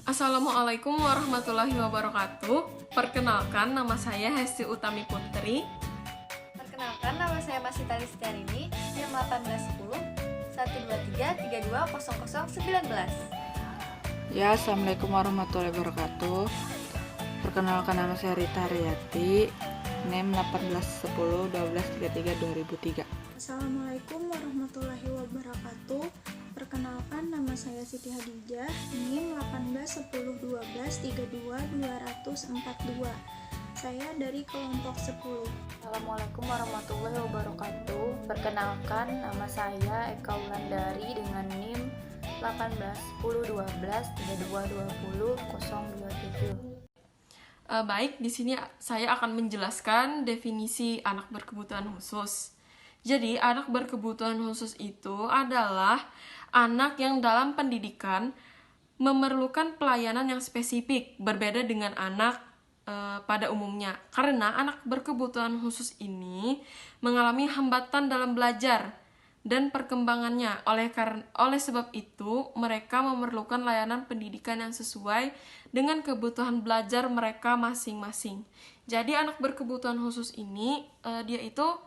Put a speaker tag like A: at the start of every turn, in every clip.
A: Assalamualaikum warahmatullahi wabarakatuh. Perkenalkan, nama saya Hesti Utami Putri.
B: Perkenalkan, nama saya Masita Listiarini, NIM 1810 123 32 0019.
C: Ya, Assalamualaikum warahmatullahi wabarakatuh. Perkenalkan, nama saya Rita Haryati, NIM 1810 1233 2003.
D: Assalamualaikum warahmatullahi wabarakatuh. Perkenalkan, nama saya Siti Hadijah, NIM 1810 12 32 242. Saya dari kelompok 10.
E: Assalamualaikum warahmatullahi wabarakatuh. Perkenalkan, nama saya Eka Wulandari dengan NIM 1810 12 32 20 027.
A: Baik, di sini saya akan menjelaskan definisi anak berkebutuhan khusus. Jadi, anak berkebutuhan khusus itu adalah anak yang dalam pendidikan memerlukan pelayanan yang spesifik, berbeda dengan anak pada umumnya. Karena anak berkebutuhan khusus ini mengalami hambatan dalam belajar dan perkembangannya. Oleh sebab itu, mereka memerlukan layanan pendidikan yang sesuai dengan kebutuhan belajar mereka masing-masing. Jadi anak berkebutuhan khusus ini dia itu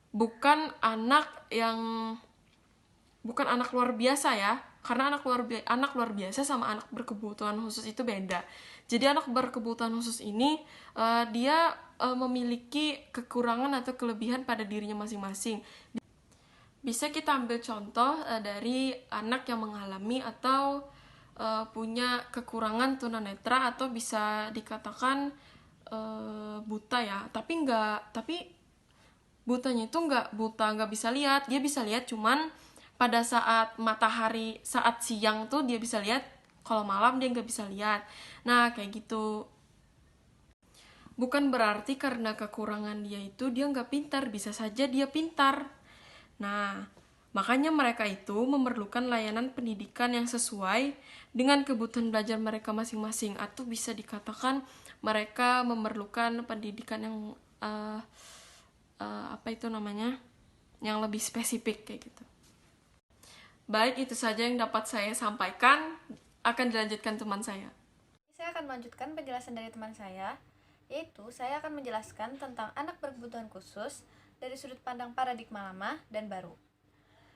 A: bukan anak luar biasa ya, karena anak luar biasa sama anak berkebutuhan khusus itu beda. Jadi anak berkebutuhan khusus ini dia memiliki kekurangan atau kelebihan pada dirinya masing-masing. Bisa kita ambil contoh dari anak yang mengalami atau punya kekurangan tunanetra atau bisa dikatakan buta ya, tapi butanya itu nggak bisa lihat. Dia bisa lihat cuman pada saat matahari, saat siang tuh dia bisa lihat, kalau malam dia nggak bisa lihat. Nah, kayak gitu. Bukan berarti karena kekurangan dia itu dia nggak pintar, bisa saja dia pintar. Nah, makanya mereka itu memerlukan layanan pendidikan yang sesuai dengan kebutuhan belajar mereka masing-masing, atau bisa dikatakan mereka memerlukan pendidikan yang yang lebih spesifik kayak gitu. Baik, itu saja yang dapat saya sampaikan. Akan dilanjutkan teman saya.
B: Saya akan melanjutkan penjelasan dari teman saya, yaitu saya akan menjelaskan tentang anak berkebutuhan khusus dari sudut pandang paradigma lama dan baru.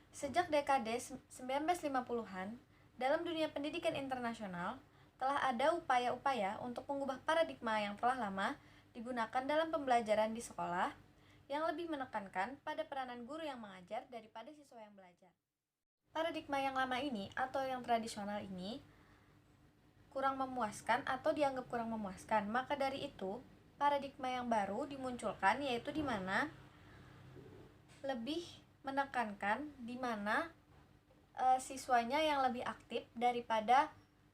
B: Sejak dekade 1950-an, dalam dunia pendidikan internasional, telah ada upaya-upaya untuk mengubah paradigma yang telah lama digunakan dalam pembelajaran di sekolah, yang lebih menekankan pada peranan guru yang mengajar daripada siswa yang belajar. Paradigma yang lama ini atau yang tradisional ini kurang memuaskan atau dianggap kurang memuaskan. Maka dari itu, paradigma yang baru dimunculkan, yaitu di mana lebih menekankan di mana siswanya yang lebih aktif daripada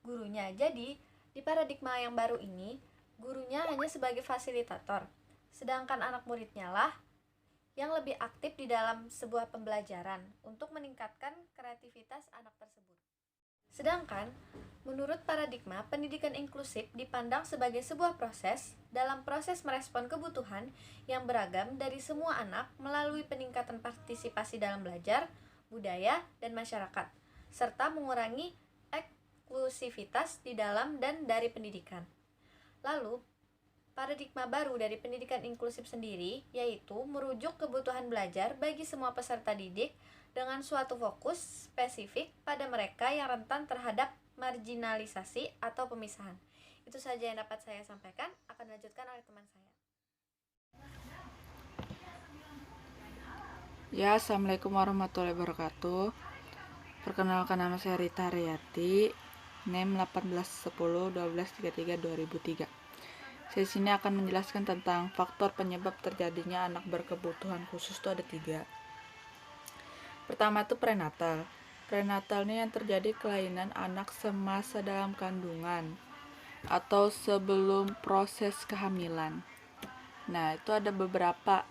B: gurunya. Jadi, di paradigma yang baru ini, gurunya hanya sebagai fasilitator, sedangkan anak muridnya lah yang lebih aktif di dalam sebuah pembelajaran untuk meningkatkan kreativitas anak tersebut. Sedangkan, menurut paradigma, pendidikan inklusif dipandang sebagai sebuah proses dalam proses merespon kebutuhan yang beragam dari semua anak melalui peningkatan partisipasi dalam belajar, budaya, dan masyarakat, serta mengurangi eksklusivitas di dalam dan dari pendidikan. Lalu, paradigma baru dari pendidikan inklusif sendiri yaitu merujuk kebutuhan belajar bagi semua peserta didik dengan suatu fokus spesifik pada mereka yang rentan terhadap marginalisasi atau pemisahan. Itu saja yang dapat saya sampaikan, akan dilanjutkan oleh teman saya.
C: Ya, Assalamualaikum warahmatullahi wabarakatuh. Perkenalkan, nama saya Rita Haryati, NIM 1810 1233 2003. Saya sini akan menjelaskan tentang faktor penyebab terjadinya anak berkebutuhan khusus itu ada 3. Pertama itu prenatal. Prenatal ini yang terjadi kelainan anak semasa dalam kandungan atau sebelum proses kehamilan. Nah, itu ada beberapa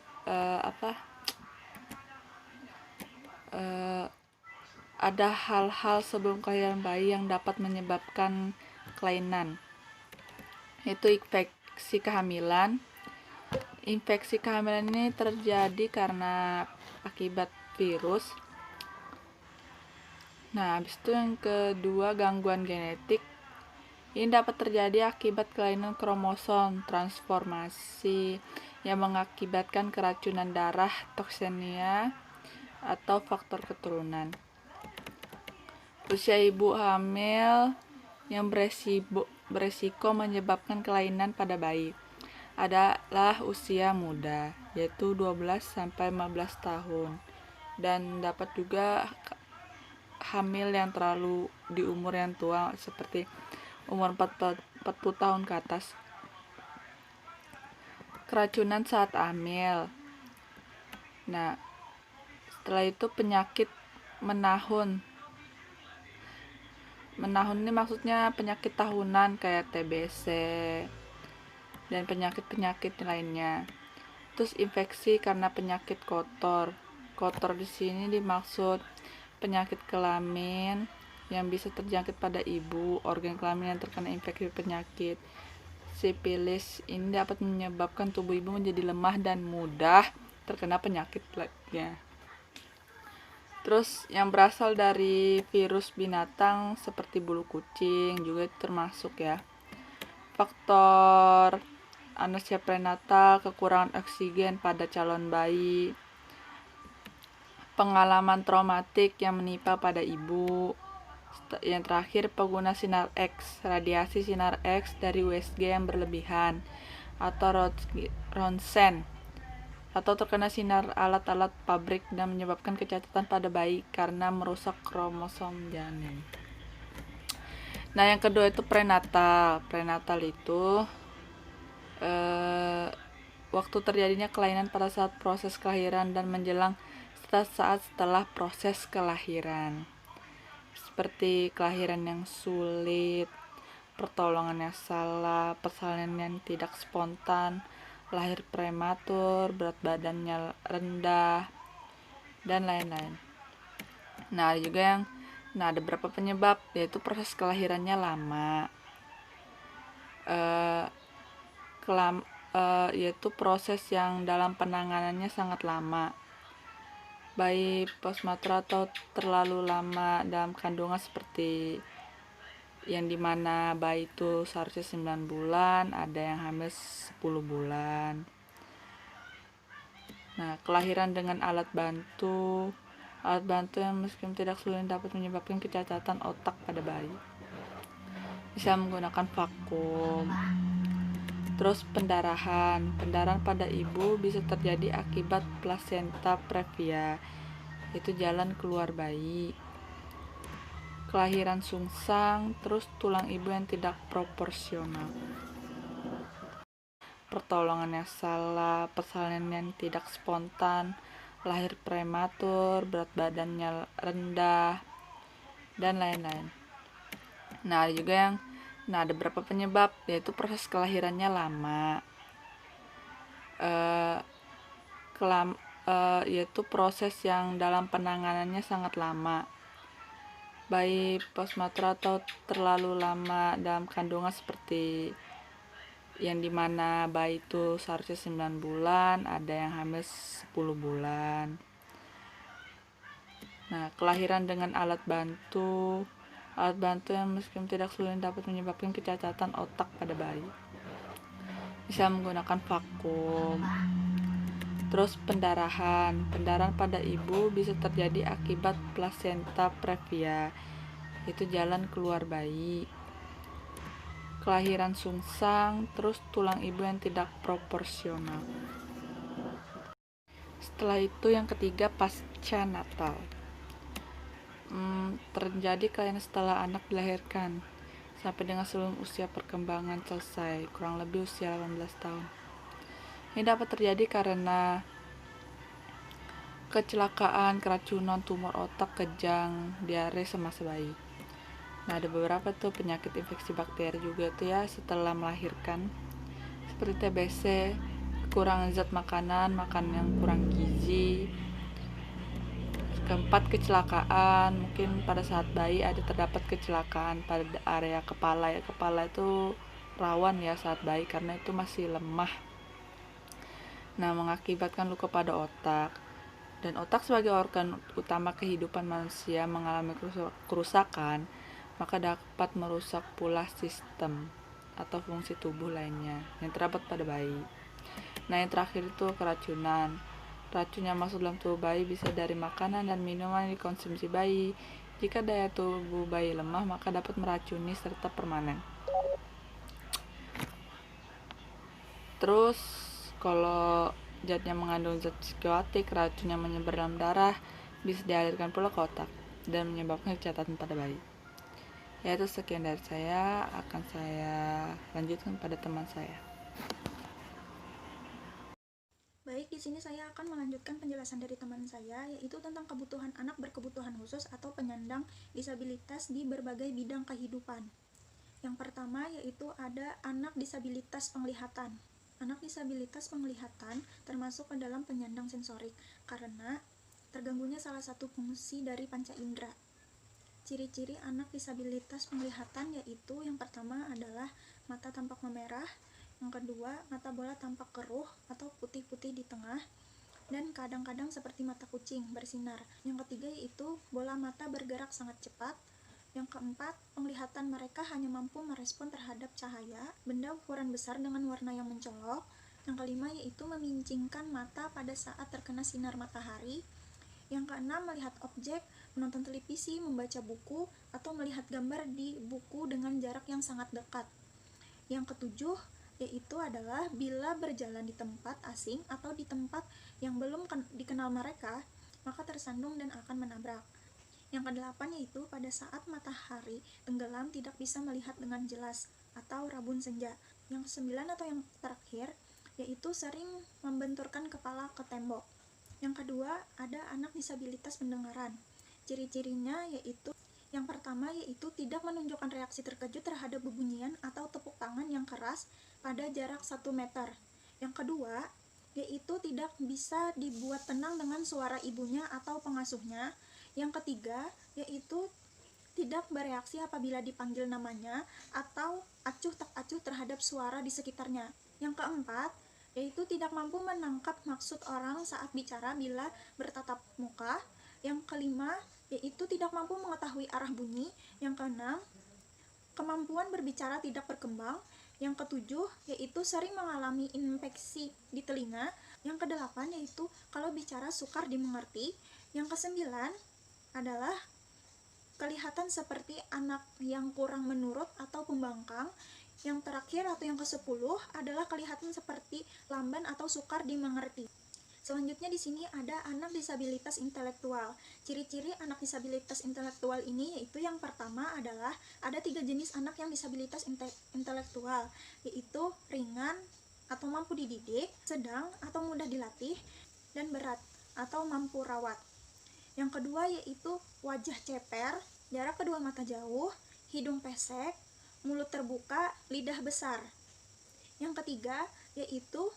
C: ada hal-hal sebelum kelahiran bayi yang dapat menyebabkan kelainan. Itu infeksi kehamilan. Infeksi kehamilan ini terjadi karena akibat virus. Nah, habis itu yang kedua gangguan genetik. Ini dapat terjadi akibat kelainan kromosom transformasi yang mengakibatkan keracunan darah, toksemia, atau faktor keturunan. Usia ibu hamil yang beresiko menyebabkan kelainan pada bayi adalah usia muda, yaitu 12-15 tahun, dan dapat juga hamil yang terlalu di umur yang tua seperti umur 40 tahun ke atas. Keracunan saat hamil. Nah, setelah itu penyakit menahun. Menahun ini maksudnya penyakit tahunan kayak TBC dan penyakit-penyakit lainnya. Terus infeksi karena penyakit kotor. Kotor di sini dimaksud penyakit kelamin yang bisa terjangkit pada ibu, organ kelamin yang terkena infeksi penyakit sipilis. Ini dapat menyebabkan tubuh ibu menjadi lemah dan mudah terkena penyakit lainnya. Terus yang berasal dari virus binatang seperti bulu kucing juga termasuk ya. Faktor anesia prenatal, kekurangan oksigen pada calon bayi, pengalaman traumatik yang menimpa pada ibu. Yang terakhir, pengguna sinar X, radiasi sinar X dari USG yang berlebihan atau ronsen, atau terkena sinar alat-alat pabrik dan menyebabkan kecacatan pada bayi karena merusak kromosom janin. Nah, yang kedua itu prenatal. Prenatal itu waktu terjadinya kelainan pada saat proses kelahiran dan menjelang saat setelah proses kelahiran, seperti kelahiran yang sulit, pertolongan yang salah, persalinan yang tidak spontan, lahir prematur, berat badannya rendah, dan lain-lain. Nah, ada beberapa penyebab, yaitu proses kelahirannya lama, yaitu proses yang dalam penanganannya sangat lama, bayi postmatur atau terlalu lama dalam kandungan, seperti yang dimana bayi itu seharusnya 9 bulan, ada yang hamil 10 bulan. Nah, kelahiran dengan alat bantu yang meskipun tidak sulit dapat menyebabkan kecacatan otak pada bayi, bisa menggunakan vakum. Terus pendarahan pada ibu bisa terjadi akibat plasenta previa, itu jalan keluar bayi. Kelahiran sungsang, terus tulang ibu yang tidak proporsional, pertolongan yang salah, persalinan yang tidak spontan, lahir prematur, berat badannya rendah, dan lain-lain. Nah, ada beberapa penyebab, yaitu proses kelahirannya lama, yaitu proses yang dalam penanganannya sangat lama, bayi postmatur atau terlalu lama dalam kandungan, seperti yang dimana bayi itu seharusnya 9 bulan, ada yang hamil 10 bulan. Nah, kelahiran dengan alat bantu yang meskipun tidak sulit dapat menyebabkan kecacatan otak pada bayi, bisa menggunakan vakum. Terus pendarahan pada ibu bisa terjadi akibat plasenta previa, itu jalan keluar bayi. Kelahiran sungsang, terus tulang ibu yang tidak proporsional. Setelah itu yang ketiga, pasca natal. Terjadi kelainan setelah anak dilahirkan sampai dengan sebelum usia perkembangan selesai, kurang lebih usia 18 tahun. Ini dapat terjadi karena kecelakaan, keracunan, tumor otak, kejang, diare semasa bayi. Nah, ada beberapa tuh penyakit infeksi bakteri juga tuh ya setelah melahirkan, seperti TBC, kekurangan zat makanan yang kurang gizi. Keempat, kecelakaan. Mungkin pada saat bayi terdapat kecelakaan pada area kepala. Kepala itu rawan ya saat bayi karena itu masih lemah. Nah, mengakibatkan luka pada otak. Dan otak sebagai organ utama kehidupan manusia mengalami kerusakan maka dapat merusak pula sistem atau fungsi tubuh lainnya yang terdapat pada bayi. Nah, yang terakhir itu keracunan. Racun yang masuk dalam tubuh bayi bisa dari makanan dan minuman yang dikonsumsi bayi. Jika daya tubuh bayi lemah, maka dapat meracuni serta permanen. Terus, kalau zatnya mengandung zat psikotik, racun yang menyebar dalam darah bisa dialirkan pula ke otak dan menyebabkan kecacatan pada bayi. Ya, itu sekian dari saya. Akan saya lanjutkan pada teman saya.
D: Baik, di sini saya akan melanjutkan penjelasan dari teman saya, yaitu tentang kebutuhan anak berkebutuhan khusus atau penyandang disabilitas di berbagai bidang kehidupan. Yang pertama yaitu ada anak disabilitas penglihatan. Anak disabilitas penglihatan termasuk ke dalam penyandang sensorik karena terganggunya salah satu fungsi dari panca indera. Ciri-ciri anak disabilitas penglihatan yaitu yang pertama adalah mata tampak memerah, yang kedua mata bola tampak keruh atau putih-putih di tengah, dan kadang-kadang seperti mata kucing bersinar. Yang ketiga yaitu bola mata bergerak sangat cepat. Yang keempat, penglihatan mereka hanya mampu merespon terhadap cahaya, benda ukuran besar dengan warna yang mencolok. Yang kelima yaitu memincingkan mata pada saat terkena sinar matahari. Yang keenam, melihat objek, menonton televisi, membaca buku, atau melihat gambar di buku dengan jarak yang sangat dekat. Yang ketujuh yaitu adalah bila berjalan di tempat asing atau di tempat yang belum dikenal mereka, maka tersandung dan akan menabrak. Yang kedelapan yaitu pada saat matahari tenggelam tidak bisa melihat dengan jelas atau rabun senja. Yang kesembilan atau yang terakhir yaitu sering membenturkan kepala ke tembok. Yang kedua ada anak disabilitas pendengaran. Ciri-cirinya yaitu yang pertama yaitu tidak menunjukkan reaksi terkejut terhadap bebunyian atau tepuk tangan yang keras pada jarak 1 meter. Yang kedua yaitu tidak bisa dibuat tenang dengan suara ibunya atau pengasuhnya. Yang ketiga yaitu tidak bereaksi apabila dipanggil namanya atau acuh tak acuh terhadap suara di sekitarnya. Yang keempat yaitu tidak mampu menangkap maksud orang saat bicara bila bertatap muka. Yang kelima yaitu tidak mampu mengetahui arah bunyi. Yang keenam, kemampuan berbicara tidak berkembang. Yang ketujuh yaitu sering mengalami infeksi di telinga. Yang kedelapan yaitu kalau bicara sukar dimengerti. Yang kesembilan adalah kelihatan seperti anak yang kurang menurut atau pembangkang. Yang terakhir atau yang ke-10 adalah kelihatan seperti lamban atau sukar dimengerti. Selanjutnya di sini ada anak disabilitas intelektual. Ciri-ciri anak disabilitas intelektual ini yaitu yang pertama adalah ada 3 jenis anak yang disabilitas intelektual, yaitu ringan atau mampu dididik, sedang atau mudah dilatih, dan berat atau mampu rawat. Yang kedua yaitu wajah ceper, jarak kedua mata jauh, hidung pesek, mulut terbuka, lidah besar. Yang ketiga yaitu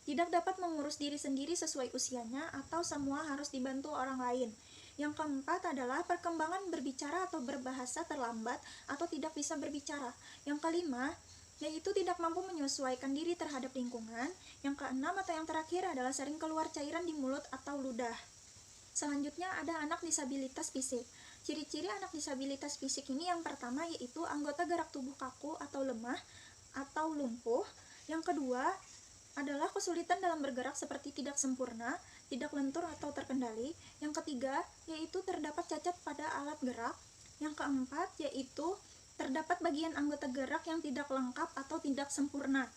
D: tidak dapat mengurus diri sendiri sesuai usianya atau semua harus dibantu orang lain. Yang keempat adalah perkembangan berbicara atau berbahasa terlambat atau tidak bisa berbicara. Yang kelima yaitu tidak mampu menyesuaikan diri terhadap lingkungan. Yang keenam atau yang terakhir adalah sering keluar cairan di mulut atau ludah. Selanjutnya ada anak disabilitas fisik. Ciri-ciri anak disabilitas fisik ini yang pertama yaitu anggota gerak tubuh kaku atau lemah atau lumpuh. Yang kedua adalah kesulitan dalam bergerak seperti tidak sempurna, tidak lentur atau terkendali. Yang ketiga yaitu terdapat cacat pada alat gerak. Yang keempat yaitu terdapat bagian anggota gerak yang tidak lengkap atau tidak sempurna.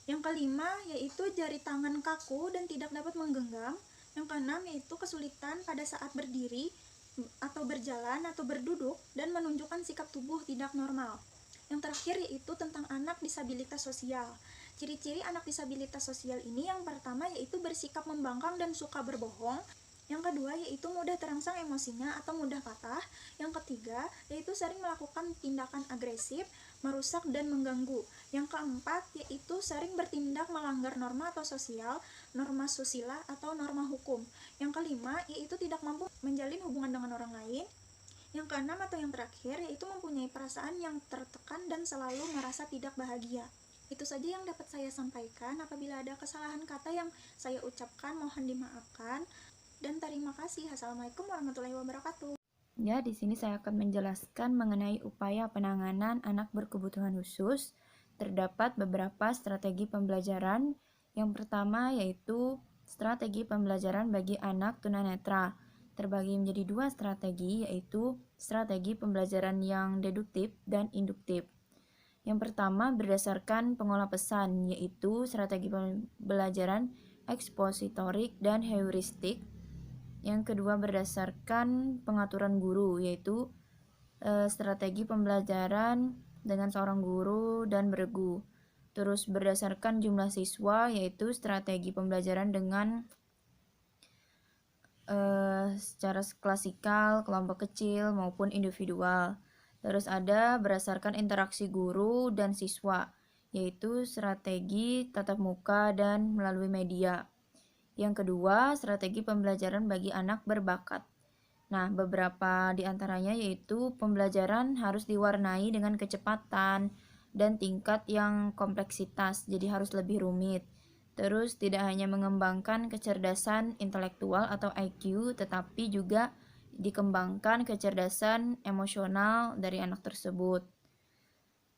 D: Yang kelima yaitu jari tangan kaku dan tidak dapat menggenggam. Yang keenam yaitu kesulitan pada saat berdiri atau berjalan atau berduduk dan menunjukkan sikap tubuh tidak normal. Yang terakhir yaitu tentang anak disabilitas sosial. Ciri-ciri anak disabilitas sosial ini yang pertama yaitu bersikap membangkang dan suka berbohong. Yang kedua yaitu mudah terangsang emosinya atau mudah patah. Yang ketiga yaitu sering melakukan tindakan agresif, merusak dan mengganggu. Yang keempat yaitu sering bertindak melanggar norma atau sosial, norma susila atau norma hukum. Yang kelima yaitu tidak mampu menjalin hubungan dengan orang lain. Yang keenam atau yang terakhir yaitu mempunyai perasaan yang tertekan dan selalu merasa tidak bahagia. Itu saja yang dapat saya sampaikan. Apabila ada kesalahan kata yang saya ucapkan mohon dimaafkan. Dan terima kasih. Assalamualaikum warahmatullahi wabarakatuh.
E: Ya, di sini saya akan menjelaskan mengenai upaya penanganan anak berkebutuhan khusus. Terdapat beberapa strategi pembelajaran. Yang pertama yaitu strategi pembelajaran bagi anak tunanetra. Terbagi menjadi dua strategi, yaitu strategi pembelajaran yang deduktif dan induktif. Yang pertama berdasarkan pengolah pesan, yaitu strategi pembelajaran ekspositorik dan heuristik. Yang kedua berdasarkan pengaturan guru, yaitu strategi pembelajaran dengan seorang guru dan bergu. Terus berdasarkan jumlah siswa, yaitu strategi pembelajaran dengan secara klasikal, kelompok kecil maupun individual. Terus ada berdasarkan interaksi guru dan siswa, yaitu strategi tatap muka dan melalui media. Yang kedua, strategi pembelajaran bagi anak berbakat. Nah, beberapa di antaranya yaitu pembelajaran harus diwarnai dengan kecepatan dan tingkat yang kompleksitas, jadi harus lebih rumit. Terus tidak hanya mengembangkan kecerdasan intelektual atau IQ, tetapi juga dikembangkan kecerdasan emosional dari anak tersebut.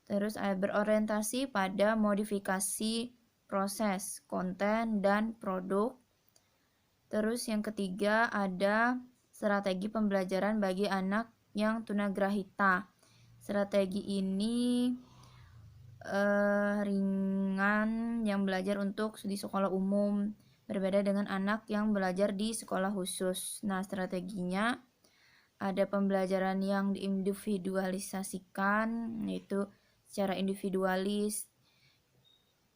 E: Terus berorientasi pada modifikasi proses, konten, dan produk. Terus yang ketiga ada strategi pembelajaran bagi anak yang tunagrahita. Strategi ini ringan yang belajar untuk di sekolah umum, berbeda dengan anak yang belajar di sekolah khusus. Nah, strateginya ada pembelajaran yang diindividualisasikan, yaitu secara individualis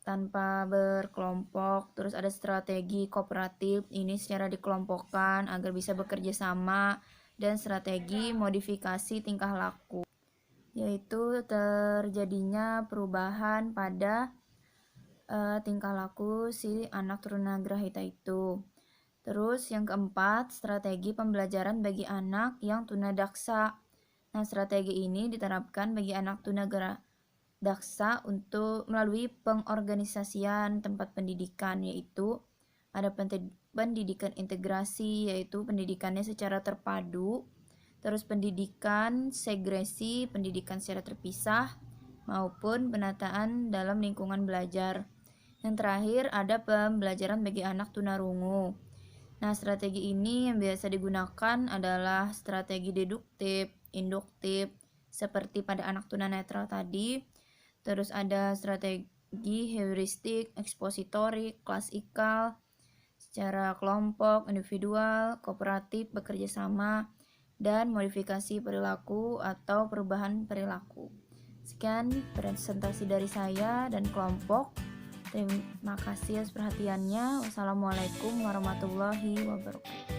E: tanpa berkelompok. Terus ada strategi kooperatif, ini secara dikelompokkan agar bisa bekerja sama, dan strategi modifikasi tingkah laku, yaitu terjadinya perubahan pada tingkah laku si anak tunagrahita itu. Terus yang keempat, strategi pembelajaran bagi anak yang tunadaksa. Nah, strategi ini diterapkan bagi anak tunagrahita daksa untuk melalui pengorganisasian tempat pendidikan, yaitu ada pendidikan integrasi, yaitu pendidikannya secara terpadu, terus pendidikan segresi, pendidikan secara terpisah, maupun penataan dalam lingkungan belajar. Yang terakhir ada pembelajaran bagi anak tunarungu. Nah, strategi ini yang biasa digunakan adalah strategi deduktif, induktif, seperti pada anak tunanetra tadi. Terus ada strategi heuristik, ekspositorik, klasikal, secara kelompok, individual, kooperatif, bekerja sama, dan modifikasi perilaku atau perubahan perilaku. Sekian presentasi dari saya dan kelompok. Terima kasih atas perhatiannya. Wassalamualaikum warahmatullahi wabarakatuh.